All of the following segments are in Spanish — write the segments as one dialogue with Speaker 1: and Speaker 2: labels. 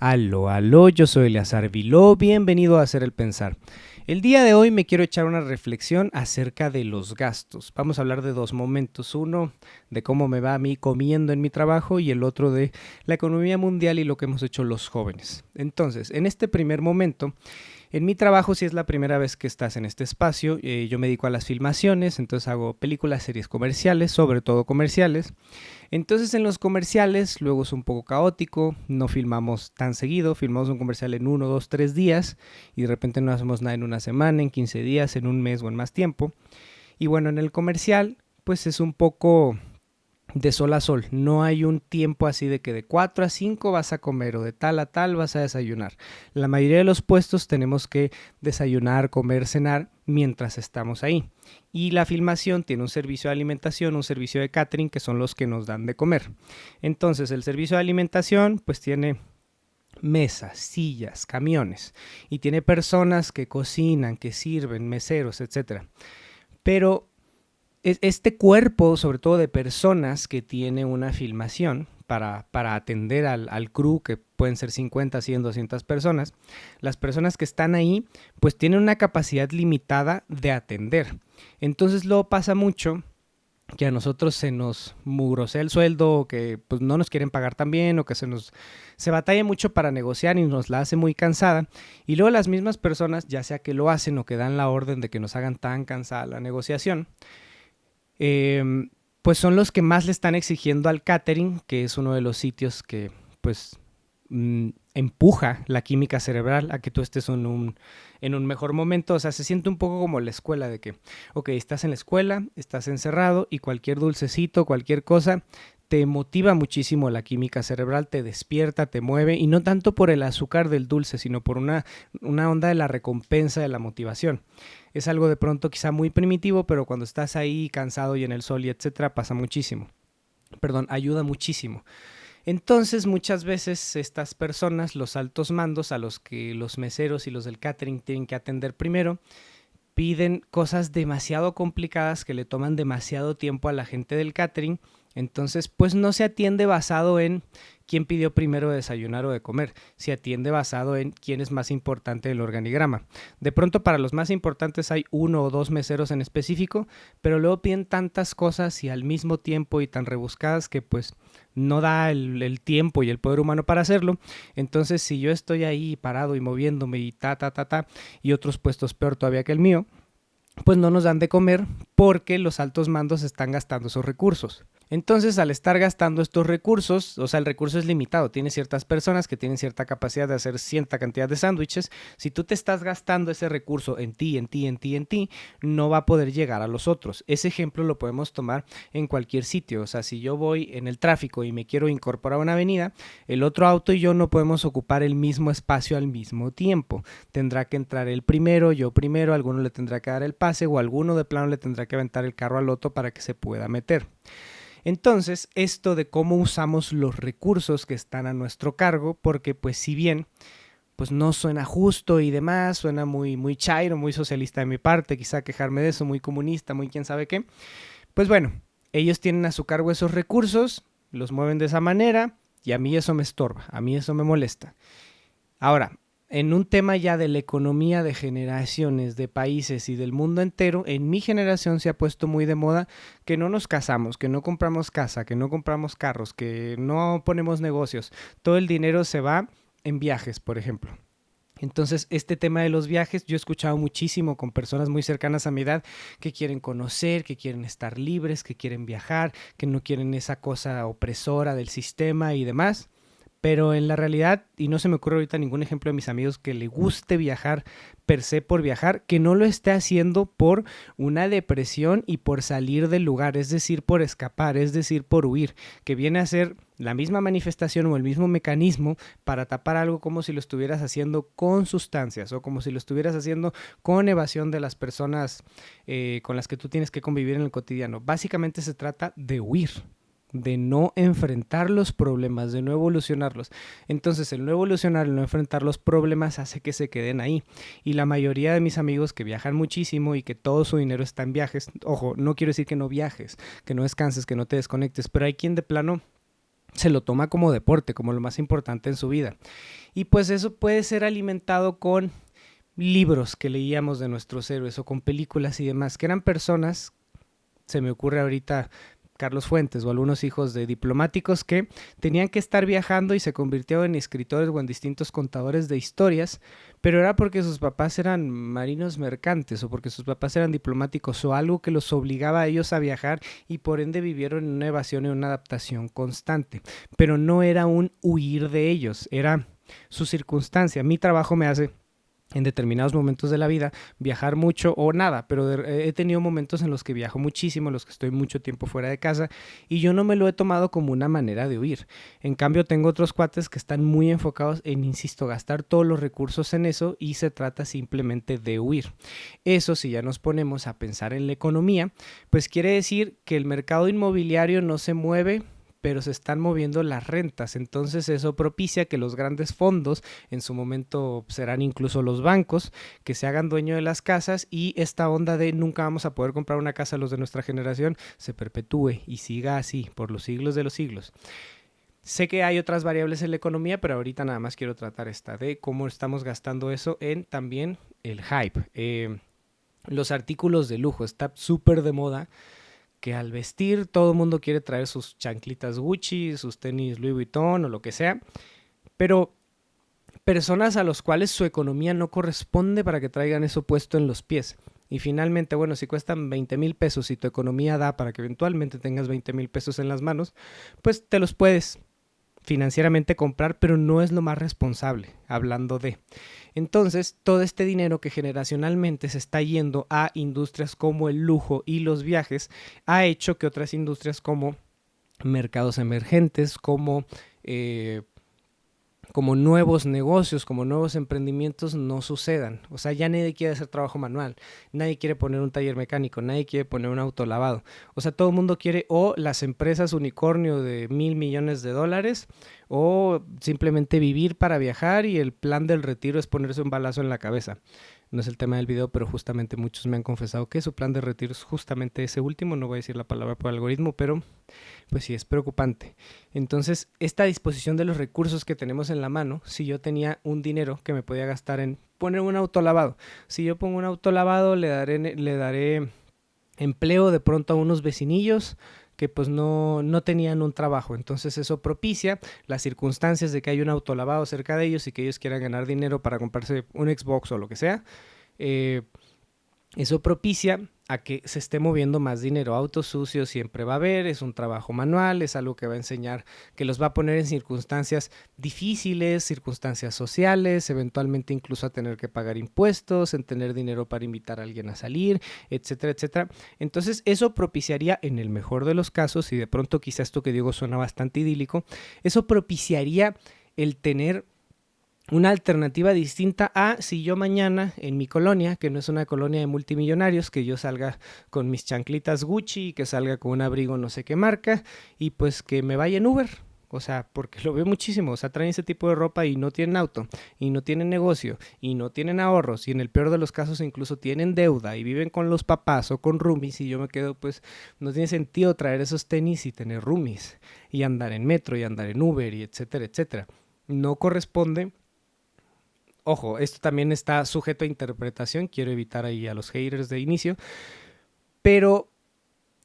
Speaker 1: Aló, aló, yo soy Eleazar Viló, bienvenido a Hacer el Pensar. El día de hoy me quiero echar una reflexión acerca de los gastos. Vamos a hablar de dos momentos, uno de cómo me va a mí comiendo en mi trabajo y el otro de la economía mundial y lo que hemos hecho los jóvenes. Entonces, en este primer momento, en mi trabajo, si es la primera vez que estás en este espacio, yo me dedico a las filmaciones, entonces hago películas, series comerciales, sobre todo comerciales. Entonces en los comerciales luego es un poco caótico, no filmamos tan seguido, filmamos un comercial en 1, 2, 3 días y de repente no hacemos nada en una semana, en 15 días, en un mes o en más tiempo. Y bueno, en el comercial pues es un poco de sol a sol, no hay un tiempo así de que de 4 a 5 vas a comer o de tal a tal vas a desayunar. La mayoría de los puestos tenemos que desayunar, comer, cenar mientras estamos ahí. Y la filmación tiene un servicio de alimentación, un servicio de catering que son los que nos dan de comer. Entonces el servicio de alimentación pues tiene mesas, sillas, camiones y tiene personas que cocinan, que sirven, meseros, etcétera. Pero este cuerpo, sobre todo de personas que tiene una filmación para atender al crew, que pueden ser 50, 100, 200 personas, las personas que están ahí pues tienen una capacidad limitada de atender. Entonces luego pasa mucho que a nosotros se nos mugrosea el sueldo o que pues no nos quieren pagar tan bien o que se batalla mucho para negociar y nos la hace muy cansada, y luego las mismas personas, ya sea que lo hacen o que dan la orden de que nos hagan tan cansada la negociación, pues son los que más le están exigiendo al catering, que es uno de los sitios que pues empuja la química cerebral a que tú estés en un mejor momento. O sea, se siente un poco como la escuela de que, ok, estás en la escuela, estás encerrado y cualquier dulcecito, cualquier cosa te motiva muchísimo la química cerebral, te despierta, te mueve, y no tanto por el azúcar del dulce, sino por una onda de la recompensa, de la motivación. Es algo de pronto quizá muy primitivo, pero cuando estás ahí cansado y en el sol y etcétera, pasa muchísimo. Perdón, ayuda muchísimo. Entonces muchas veces estas personas, los altos mandos a los que los meseros y los del catering tienen que atender primero, piden cosas demasiado complicadas que le toman demasiado tiempo a la gente del catering. Entonces pues no se atiende basado en quién pidió primero desayunar o de comer, se atiende basado en quién es más importante del organigrama. De pronto para los más importantes hay 1 o 2 meseros en específico, pero luego piden tantas cosas y al mismo tiempo y tan rebuscadas que pues no da el tiempo y el poder humano para hacerlo. Entonces si yo estoy ahí parado y moviéndome y y otros puestos peor todavía que el mío, pues no nos dan de comer porque los altos mandos están gastando esos recursos. Entonces, al estar gastando estos recursos, o sea, el recurso es limitado, tiene ciertas personas que tienen cierta capacidad de hacer cierta cantidad de sándwiches. Si tú te estás gastando ese recurso en ti, no va a poder llegar a los otros. Ese ejemplo lo podemos tomar en cualquier sitio. O sea, si yo voy en el tráfico y me quiero incorporar a una avenida, el otro auto y yo no podemos ocupar el mismo espacio al mismo tiempo. Tendrá que entrar él primero, yo primero, alguno le tendrá que dar el pase o alguno de plano le tendrá que aventar el carro al otro para que se pueda meter. Entonces, esto de cómo usamos los recursos que están a nuestro cargo, porque pues si bien pues no suena justo y demás, suena muy chairo, muy socialista de mi parte, quizá quejarme de eso, muy comunista, muy quién sabe qué, pues bueno, ellos tienen a su cargo esos recursos, los mueven de esa manera y a mí eso me estorba, a mí eso me molesta. Ahora, en un tema ya de la economía de generaciones, de países y del mundo entero, en mi generación se ha puesto muy de moda que no nos casamos, que no compramos casa, que no compramos carros, que no ponemos negocios. Todo el dinero se va en viajes, por ejemplo. Entonces, este tema de los viajes, yo he escuchado muchísimo con personas muy cercanas a mi edad que quieren conocer, que quieren estar libres, que quieren viajar, que no quieren esa cosa opresora del sistema y demás. Pero en la realidad, y no se me ocurre ahorita ningún ejemplo de mis amigos que le guste viajar per se por viajar, que no lo esté haciendo por una depresión y por salir del lugar, es decir, por escapar, es decir, por huir, que viene a ser la misma manifestación o el mismo mecanismo para tapar algo, como si lo estuvieras haciendo con sustancias o como si lo estuvieras haciendo con evasión de las personas con las que tú tienes que convivir en el cotidiano. Básicamente se trata de huir, de no enfrentar los problemas, de no evolucionarlos. Entonces el no evolucionar, el no enfrentar los problemas hace que se queden ahí. Y la mayoría de mis amigos que viajan muchísimo y que todo su dinero está en viajes, ojo, no quiero decir que no viajes, que no descanses, que no te desconectes, pero hay quien de plano se lo toma como deporte, como lo más importante en su vida. Y pues eso puede ser alimentado con libros que leíamos de nuestros héroes o con películas y demás, que eran personas, se me ocurre ahorita Carlos Fuentes o algunos hijos de diplomáticos que tenían que estar viajando y se convirtieron en escritores o en distintos contadores de historias, pero era porque sus papás eran marinos mercantes o porque sus papás eran diplomáticos o algo que los obligaba a ellos a viajar y por ende vivieron en una evasión y una adaptación constante. Pero no era un huir de ellos, era su circunstancia. Mi trabajo me hace en determinados momentos de la vida viajar mucho o nada, pero he tenido momentos en los que viajo muchísimo, en los que estoy mucho tiempo fuera de casa y yo no me lo he tomado como una manera de huir. En cambio tengo otros cuates que están muy enfocados en, insisto, gastar todos los recursos en eso y se trata simplemente de huir. Eso, si ya nos ponemos a pensar en la economía, pues quiere decir que el mercado inmobiliario no se mueve, pero se están moviendo las rentas. Entonces eso propicia que los grandes fondos, en su momento serán incluso los bancos, que se hagan dueño de las casas y esta onda de nunca vamos a poder comprar una casa los de nuestra generación se perpetúe y siga así por los siglos de los siglos. Sé que hay otras variables en la economía, pero ahorita nada más quiero tratar esta de cómo estamos gastando eso en también el hype. Los artículos de lujo, está súper de moda que al vestir todo el mundo quiere traer sus chanclitas Gucci, sus tenis Louis Vuitton o lo que sea, pero personas a los cuales su economía no corresponde para que traigan eso puesto en los pies. Y finalmente, bueno, si cuestan 20,000 pesos y tu economía da para que eventualmente tengas 20,000 pesos en las manos, pues te los puedes financieramente comprar, pero no es lo más responsable, hablando de. Entonces, todo este dinero que generacionalmente se está yendo a industrias como el lujo y los viajes, ha hecho que otras industrias como mercados emergentes, como nuevos negocios, como nuevos emprendimientos no sucedan. O sea, ya nadie quiere hacer trabajo manual, nadie quiere poner un taller mecánico, nadie quiere poner un auto lavado. O sea, todo el mundo quiere o las empresas unicornio de 1,000 millones de dólares o simplemente vivir para viajar y el plan del retiro es ponerse un balazo en la cabeza. No es el tema del video, pero justamente muchos me han confesado que su plan de retiro es justamente ese último. No voy a decir la palabra por algoritmo, pero pues sí, es preocupante. Entonces, esta disposición de los recursos que tenemos en la mano, si yo tenía un dinero que me podía gastar en poner un auto lavado, si yo pongo un auto lavado, le daré empleo de pronto a unos vecinillos que pues no tenían un trabajo. Entonces eso propicia las circunstancias de que hay un auto lavado cerca de ellos y que ellos quieran ganar dinero para comprarse un Xbox o lo que sea. Eso propicia a que se esté moviendo más dinero. Autos sucios siempre va a haber, es un trabajo manual, es algo que va a enseñar, que los va a poner en circunstancias difíciles, circunstancias sociales, eventualmente incluso a tener que pagar impuestos, en tener dinero para invitar a alguien a salir, etcétera, etcétera. Entonces eso propiciaría, en el mejor de los casos, y de pronto quizá esto que digo suena bastante idílico, eso propiciaría el tener una alternativa distinta a si yo mañana en mi colonia, que no es una colonia de multimillonarios, que yo salga con mis chanclitas Gucci, que salga con un abrigo no sé qué marca y pues que me vaya en Uber. O sea, porque lo veo muchísimo, o sea, traen ese tipo de ropa y no tienen auto, y no tienen negocio, y no tienen ahorros, y en el peor de los casos incluso tienen deuda, y viven con los papás o con roomies, y yo me quedo, pues, no tiene sentido traer esos tenis y tener roomies, y andar en metro, y andar en Uber, y etcétera, etcétera. No corresponde. Ojo, esto también está sujeto a interpretación, quiero evitar ahí a los haters de inicio, pero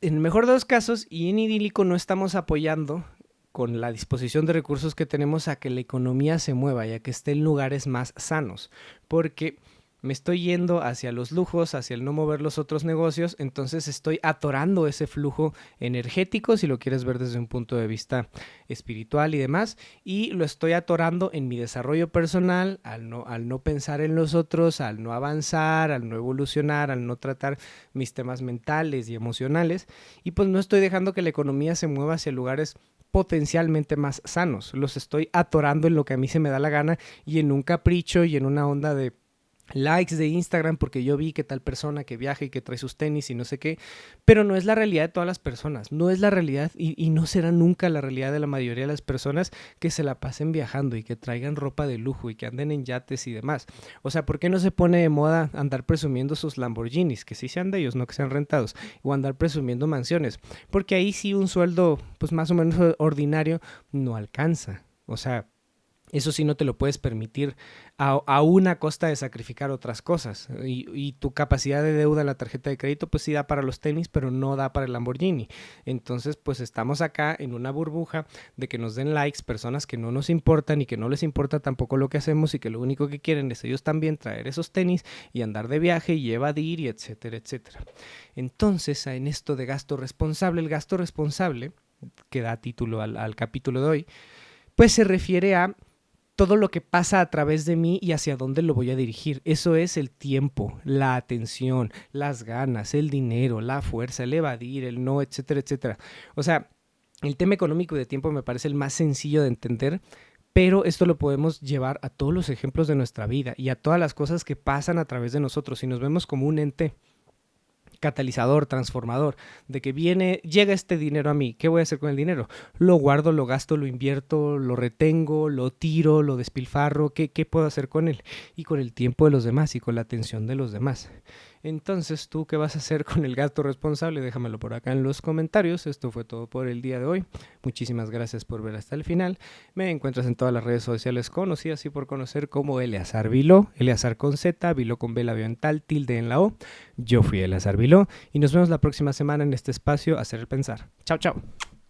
Speaker 1: en el mejor de los casos y en idílico no estamos apoyando con la disposición de recursos que tenemos a que la economía se mueva y a que esté en lugares más sanos, porque me estoy yendo hacia los lujos, hacia el no mover los otros negocios, entonces estoy atorando ese flujo energético, si lo quieres ver desde un punto de vista espiritual y demás, y lo estoy atorando en mi desarrollo personal, al no pensar en los otros, al no avanzar, al no evolucionar, al no tratar mis temas mentales y emocionales, y pues no estoy dejando que la economía se mueva hacia lugares potencialmente más sanos, los estoy atorando en lo que a mí se me da la gana y en un capricho y en una onda de likes de Instagram porque yo vi que tal persona que viaja y que trae sus tenis y no sé qué, pero no es la realidad de todas las personas, no es la realidad y no será nunca la realidad de la mayoría de las personas que se la pasen viajando y que traigan ropa de lujo y que anden en yates y demás. O sea, ¿por qué no se pone de moda andar presumiendo sus Lamborghinis, que sí sean de ellos, no que sean rentados, o andar presumiendo mansiones? Porque ahí sí un sueldo pues más o menos ordinario no alcanza. O sea, eso sí no te lo puedes permitir a una costa de sacrificar otras cosas. Y tu capacidad de deuda en la tarjeta de crédito pues sí da para los tenis, pero no da para el Lamborghini. Entonces pues estamos acá en una burbuja de que nos den likes personas que no nos importan y que no les importa tampoco lo que hacemos y que lo único que quieren es ellos también traer esos tenis y andar de viaje y evadir y etcétera, etcétera. Entonces en esto de gasto responsable, el gasto responsable, que da título al capítulo de hoy, pues se refiere a todo lo que pasa a través de mí y hacia dónde lo voy a dirigir. Eso es el tiempo, la atención, las ganas, el dinero, la fuerza, el evadir, el no, etcétera, etcétera. O sea, el tema económico y de tiempo me parece el más sencillo de entender, pero esto lo podemos llevar a todos los ejemplos de nuestra vida y a todas las cosas que pasan a través de nosotros y nos vemos como un ente catalizador, transformador, de que llega este dinero a mí, ¿qué voy a hacer con el dinero? Lo guardo, lo gasto, lo invierto, lo retengo, lo tiro, lo despilfarro, ¿qué puedo hacer con él? Y con el tiempo de los demás y con la atención de los demás. Entonces, ¿tú qué vas a hacer con el gasto responsable? Déjamelo por acá en los comentarios. Esto fue todo por el día de hoy. Muchísimas gracias por ver hasta el final. Me encuentras en todas las redes sociales conocidas y por conocer como Eleazar Viló, Eleazar con Z, Viló con B labial, tilde en la O. Yo fui Eleazar Viló y nos vemos la próxima semana en este espacio Hacer el Pensar. Chao, chao.